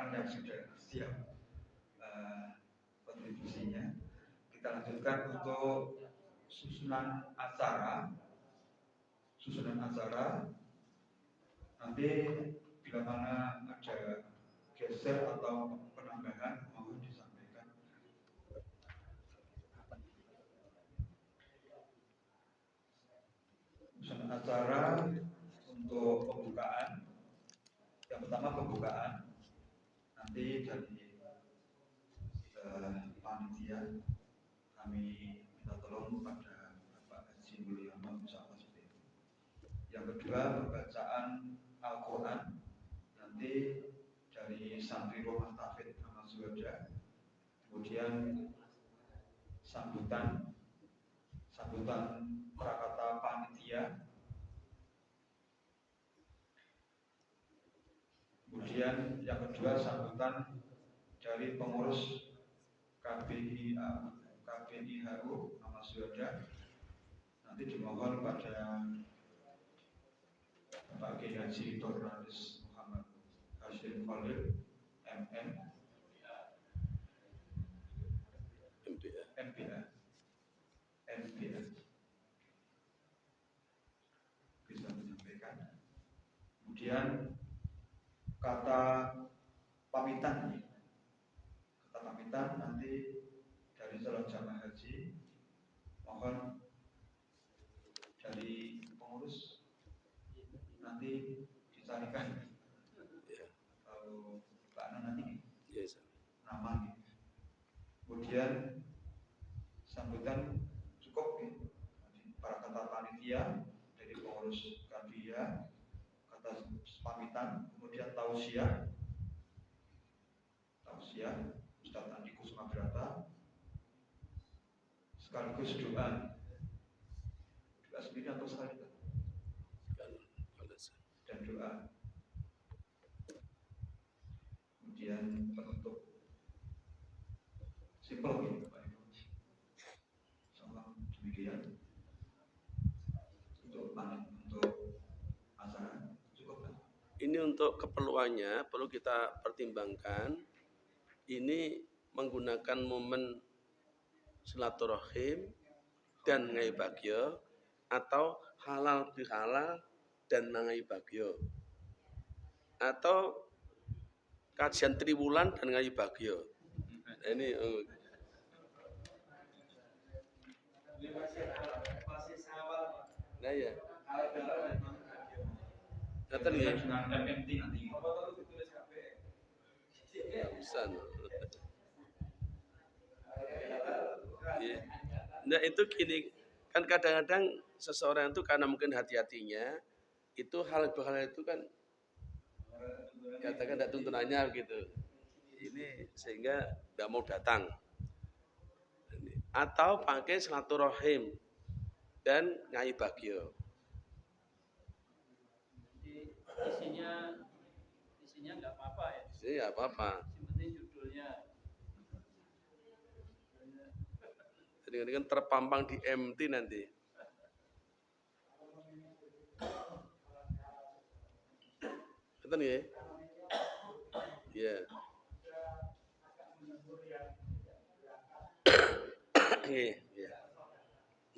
rekan-rekan yang sudah siap kontribusinya. Kita lanjutkan untuk susunan acara. Nanti bila mana ada geser atau penambahan mohon disampaikan. Susunan acara untuk pembukaan. Yang pertama pembukaan. Nanti dari panitia kami minta tolong pada Bapak Haji Mulyono insyaallah seperti itu. Yang kedua pembacaan Al-Quran nanti dari santri Rumah Tahfidz Ahmad Suhada. Kemudian sambutan prakata panitia. Kemudian yang kedua sambutan dari pengurus KBIHU Ahmad Suhada. Nanti dimohon pada Pak Kiai Haji Dr. Muhammad Hashim Khalil MPA bisa menyampaikan. Kemudian kata pamitan nanti dari calon jamaah haji mohon dari pengurus nanti dicarikan kalau Pak Anan nanti nama. Kemudian sambutan cukup para kata panitia dari pengurus KBIA, kata pamitan, kemudian tausiah Ustaz Andi Kusuma Brata, sekaligus doa sendiri atau sekali dan doa. Kemudian penutup simpel gitu Pak Ibu. Insyaallah demikian untuk acara cukup kan? Ini untuk keperluannya perlu kita pertimbangkan. Ini menggunakan momen silaturahim dan ngai bagyo atau halal bihalal dan ngai bagyo atau kajian triwulan dan ngai bagyo. Ini nah ya. Kata nih. Bisa. Nah itu gini, kan kadang-kadang seseorang itu karena mungkin hati-hatinya itu hal itu kan katakan tidak tuntunannya gitu. Ini sehingga tidak mau datang. Atau pakai silaturahim dan ngai bagyo. Isinya nggak apa-apa ya. Isinya nggak apa-apa. Penting judulnya. Jadi kan terpampang di MT nanti. Betul ya? Iya.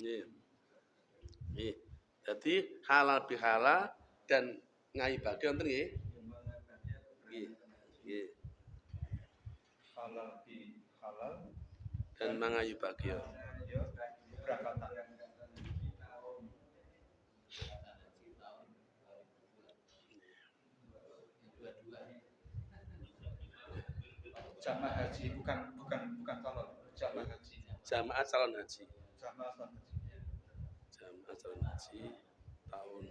Iya. Jadi halal bihalal dan ngai bagyo nten nggih. Nggih. Halal bihalal dan mangayu bagyo. Jamaah haji bukan calon jamaah haji. Jamaah calon haji. Jamaah calon haji tahun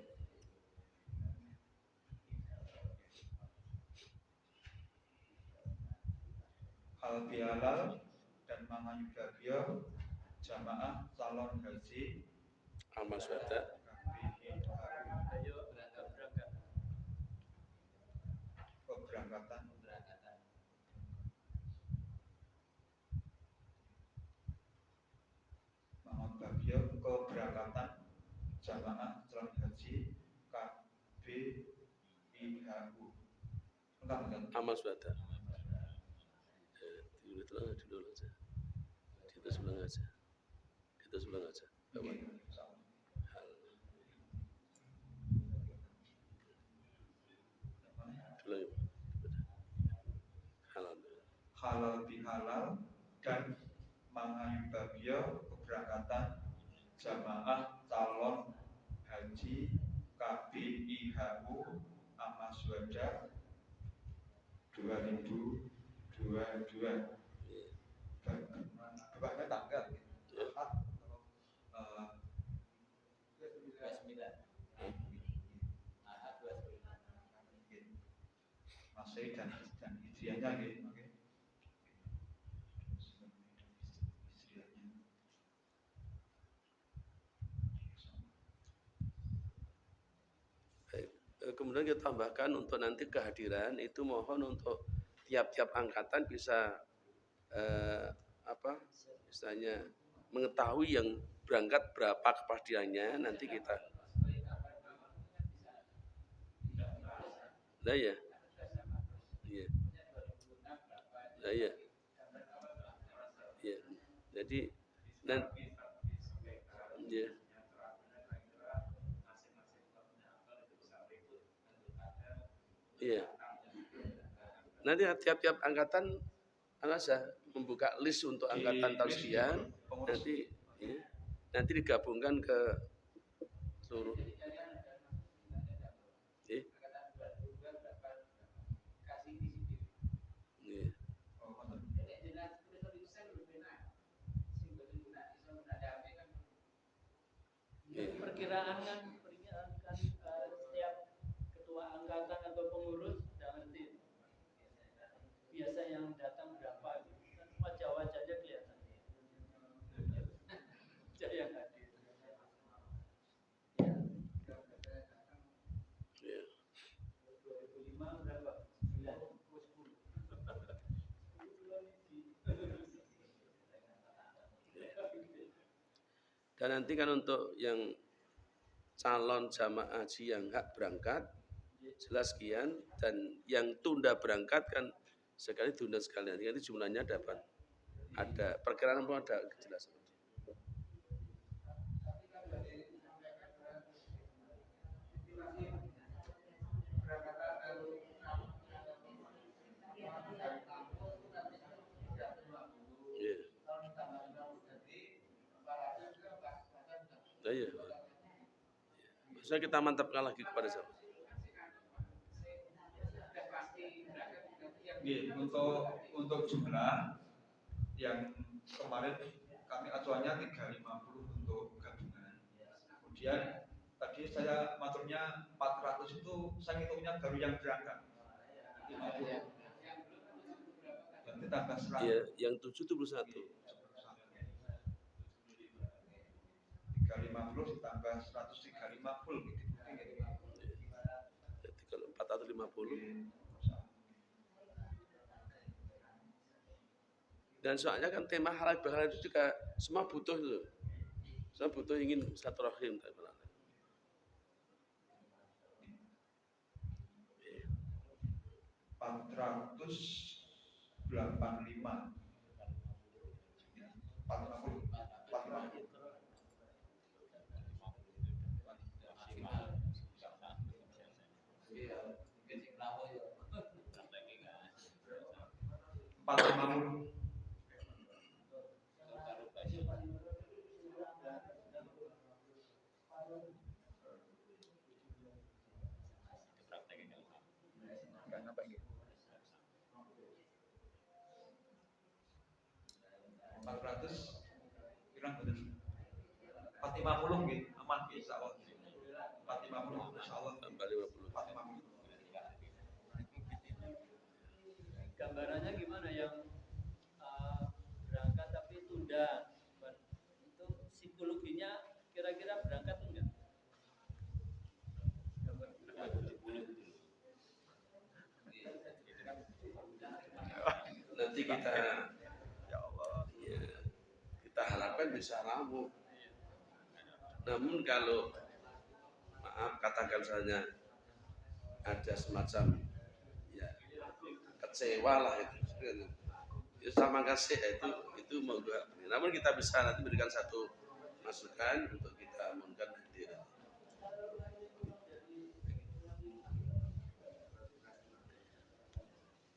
hal bihalal dan mangayu bagyo jamaah calon haji Ahmad Suhada. Keberangkatan Ahmad Bagyo keberangkatan jamaah calon haji KBIHU. Ahmad Suhada. Kebetulan di dulu aja. Di atas ulang aja. Di atas ulang aja. Bawah. Nggih, sama. Dulu ya. Halal. Halal bihalal dan mangayubabia keberangkatan jamaah calon haji KBIHU Amaswada 2022. Berbagai tanggal Ahad kalau 29. Ahad 29. Masih dan Hijriahnya gitu. Oke. Baik. Kemudian kita tambahkan untuk nanti kehadiran itu mohon untuk tiap-tiap angkatan bisa misalnya mengetahui yang berangkat berapa kepastiannya nanti kita. Nah ya, iya, nah ya, iya. Jadi nanti, ya, iya. Nanti tiap-tiap angkatan saya membuka list untuk angkatan tahun sekian, nanti digabungkan ke seluruh. Perkiraan kan setiap ketua angkatan atau pengurus sudah ngerti. Biasa yang datang berapa gitu. Kan wajah-wajahnya kelihatan. Yang hadir. Ya. 2005 berapa? 9 Dan nanti kan untuk yang calon jamaah haji yang hak berangkat jelas sekian, dan yang tunda berangkat kan sekali tunda sekalian. Nanti jumlahnya dapat ada perkiraan pun ada kejelasan. Iya. Maksudnya kita mantapkan lagi kepada siapa? Untuk jumlah yang kemarin kami acuannya 350 untuk gabungan. Kemudian tadi saya maturnya 400 itu saya hitungnya baru yang berangkat 50. Berarti tambah 100. Iya, yang 71. 350 ditambah 100 350 gitu. Jadi kalau 450. Dan soalnya kan tema halal bihalal itu juga semua butuh itu. Semua butuh ingin silaturahim. 485. 450. Kurang betul. 450 gitu, aman insyaallah. 450 insyaallah. Tambah 50. 450. Gambarannya gimana yang berangkat tapi tunda? Itu psikologinya kira-kira berangkat enggak? Nanti kita kita harapkan bisa ramu. Namun kalau maaf katakan misalnya ada semacam ya kecewa lah itu. Ya, sama kasih itu monggo. Namun kita bisa nanti berikan satu masukan untuk kita mohonkan hadir.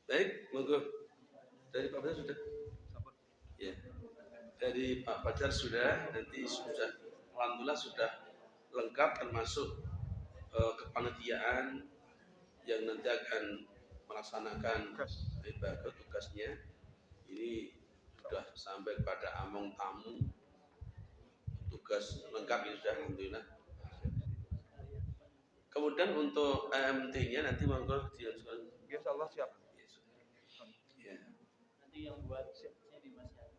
Baik, monggo. Dari Pak Fajar sudah. Ya. Dari Pak Fajar sudah, nanti sudah alhamdulillah sudah lengkap termasuk kepanitiaan yang nanti akan melaksanakan ibadah tugasnya. Ini sudah sampai pada among tamu, tugas lengkap ini sudah alhamdulillah. Kemudian untuk AMT-nya nanti monggo diajukan. Insyaallah siap. Ya. Nanti yang buat ini Mas ya.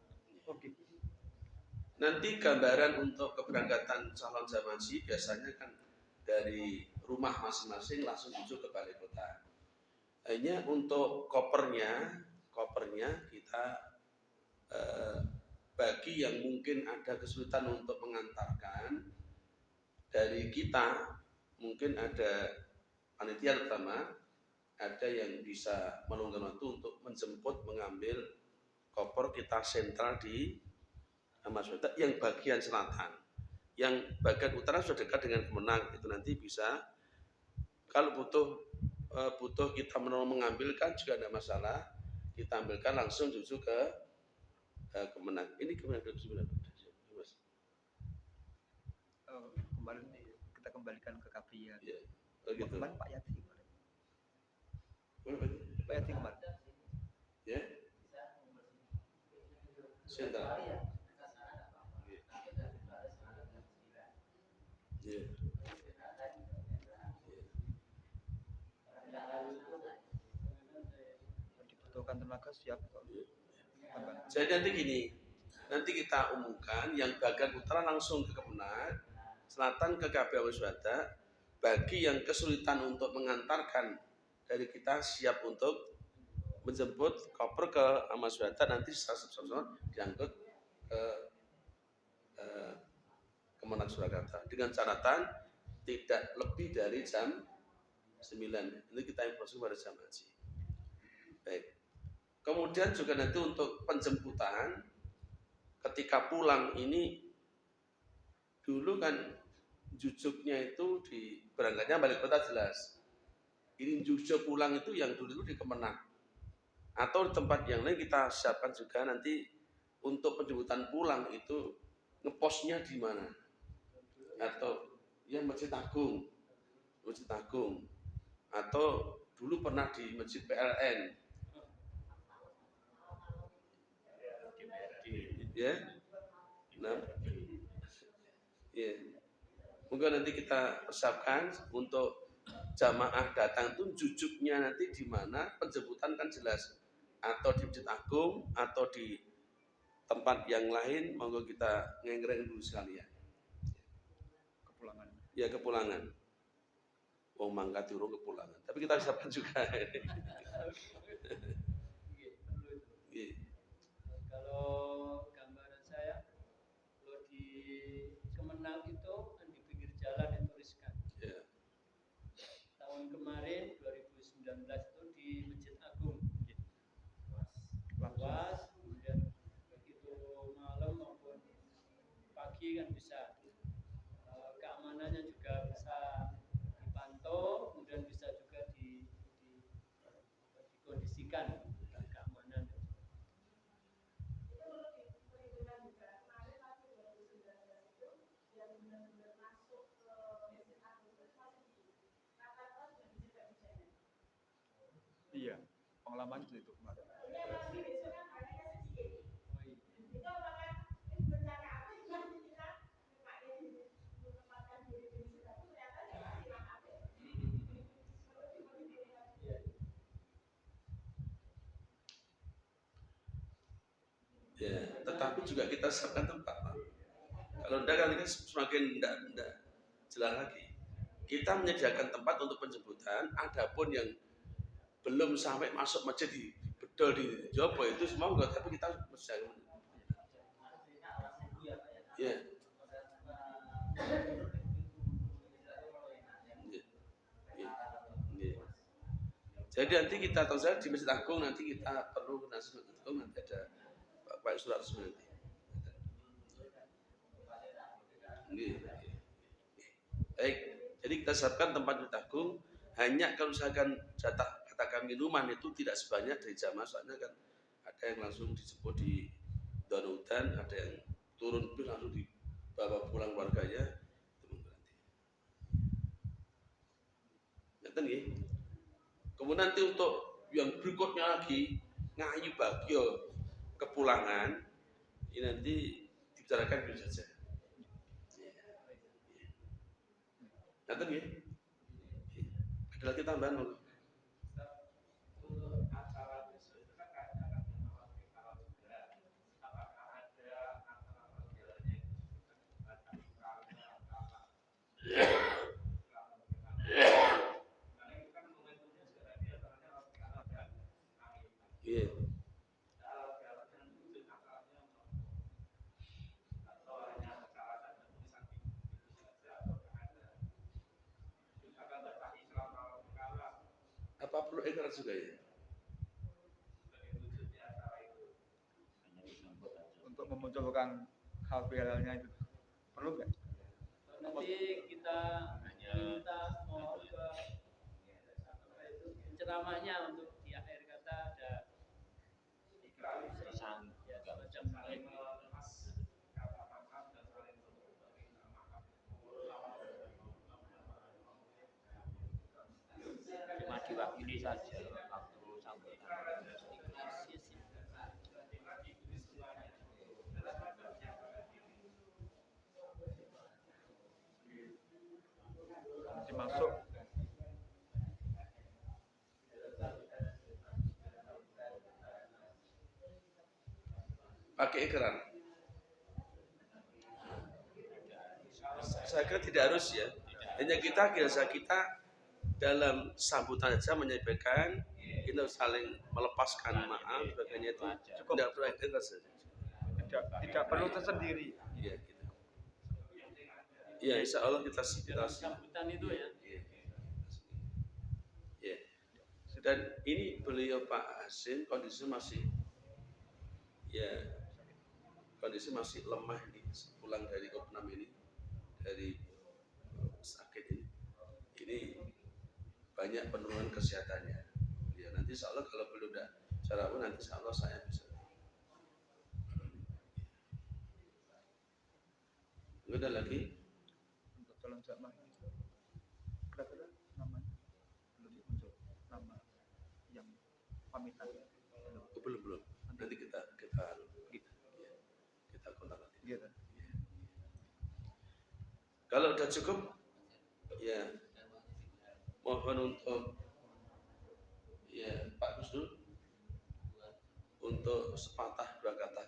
Oke. Nanti gambaran untuk keberangkatan calon jamaah haji biasanya kan dari rumah masing-masing langsung menuju ke balai kota. Hanya untuk kopernya kita bagi yang mungkin ada kesulitan untuk mengantarkan dari kita, mungkin ada panitia pertama, ada yang bisa meluangkan waktu untuk menjemput, mengambil koper kita sentral di Mas Weta yang bagian selatan. Yang bagian utara sudah dekat dengan Kemenang, itu nanti bisa kalau butuh kita mengambilkan juga tidak masalah, kita ambilkan langsung menuju ke Kemenang. Ini Kemenang 2009. Mas. Kembali kita kembalikan ke Kapria. Ya. Oh, gitu. Kemarin Pak Yati. Pak Yati kemarin. Ya. Sentral. Ya. Dibutuhkan tenaga siap kok. Jadi nanti gini, nanti kita umumkan yang bagian utara langsung ke Kemenang, selatan ke KPA Wiswata. Bagi yang kesulitan untuk mengantarkan dari kita siap untuk menjemput koper ke Amaswata, nanti setelah diangkut ke Kemenang Surakarta dengan catatan tidak lebih dari jam 9. Ini kita informasi pada jam haji. Baik. Kemudian juga nanti untuk penjemputan ketika pulang ini dulu kan jujuknya itu di berangkatnya balik kota jelas. Ini jujuk pulang itu yang dulu itu di Kemenang. Atau di tempat yang lain kita siapkan juga nanti untuk penjemputan pulang itu ngeposnya di mana? Atau yang Masjid Agung. Atau dulu pernah di Masjid PLN. Ya. Nah. Ya. Mungkin nanti kita persiapkan untuk jamaah datang itu jujuknya nanti di mana, penjemputan kan jelas atau di Masjid Agung atau di tempat yang lain, monggo kita ngengreng dulu sekalian. Kepulangan. Ya kepulangan. Wong mangkat durung kepulangan. Tapi kita siapkan juga. Kalau gambaran saya, kalau di Kemenang itu di pinggir jalan itu riskan. Ya. Tahun kemarin 2019 itu di Masjid Agung, luas, kemudian begitu malam maupun pagi kan bisa, keamanannya juga bisa dipantau, kemudian bisa juga dikondisikan keamanan. Iya, pengalaman itu kemarin. Ya, tetapi juga kita siapkan tempat, Pak. Kalau enggak kan semakin enggak jelas lagi. Kita menyediakan tempat untuk penjemputan, adapun yang belum sampai masuk masjid di bedol di Jopo itu semua enggak, tapi kita mesti ya. Jadi nanti kita tahu saja di Masjid Agung nanti kita perlu nasi Masjid Agung nanti ada Pak surat resmi nanti. Baik, jadi kita siapkan tempat Masjid Agung. Hanya kalau misalkan jatah katakan minuman itu tidak sebanyak dari jamaah, soalnya kan ada yang langsung dijemput di Danutan, ada yang turun bis langsung dibawa pulang keluarganya. Ngerti nggih? Kemudian nanti untuk yang berikutnya lagi ngayu bagio kepulangan ini nanti dibicarakan dulu saja. Ngerti nggih? Ada lagi tambahan mau? Iya. Apa perlu ikrar juga ya? Untuk memunculkan hal halalnya itu perlu nggak? Nanti kita minta mohon ke ceramahnya untuk di akhir kata ada ya, semacam itu. Cuma diwakili saja waktu sambutan. Nanti masuk Pakai ikrar. Saya kira tidak harus ya. Hanya kita biasa kita dalam sambutan saja menyampaikan kita saling melepaskan maaf sebagainya itu cukup, tidak perlu ikrar saja. tidak perlu tersendiri. Iya gitu. Iya, insya Allah kita Sambutan itu ya. Iya. Dan ini beliau Pak Hasim kondisi masih lemah ini pulang dari Kopnam ini, dari sakit ini banyak penurunan kesehatannya. Ya nanti insya Allah kalau belum ada cara pun nanti insya Allah saya bisa. Ada lagi? Untuk calon jamaah ini kira-kira namanya belum muncul nama yang pamitan. Belum. Nanti kita kontak nanti. Gitu. Kalau udah cukup, ya mohon untuk ya Pak Gusdur untuk sepatah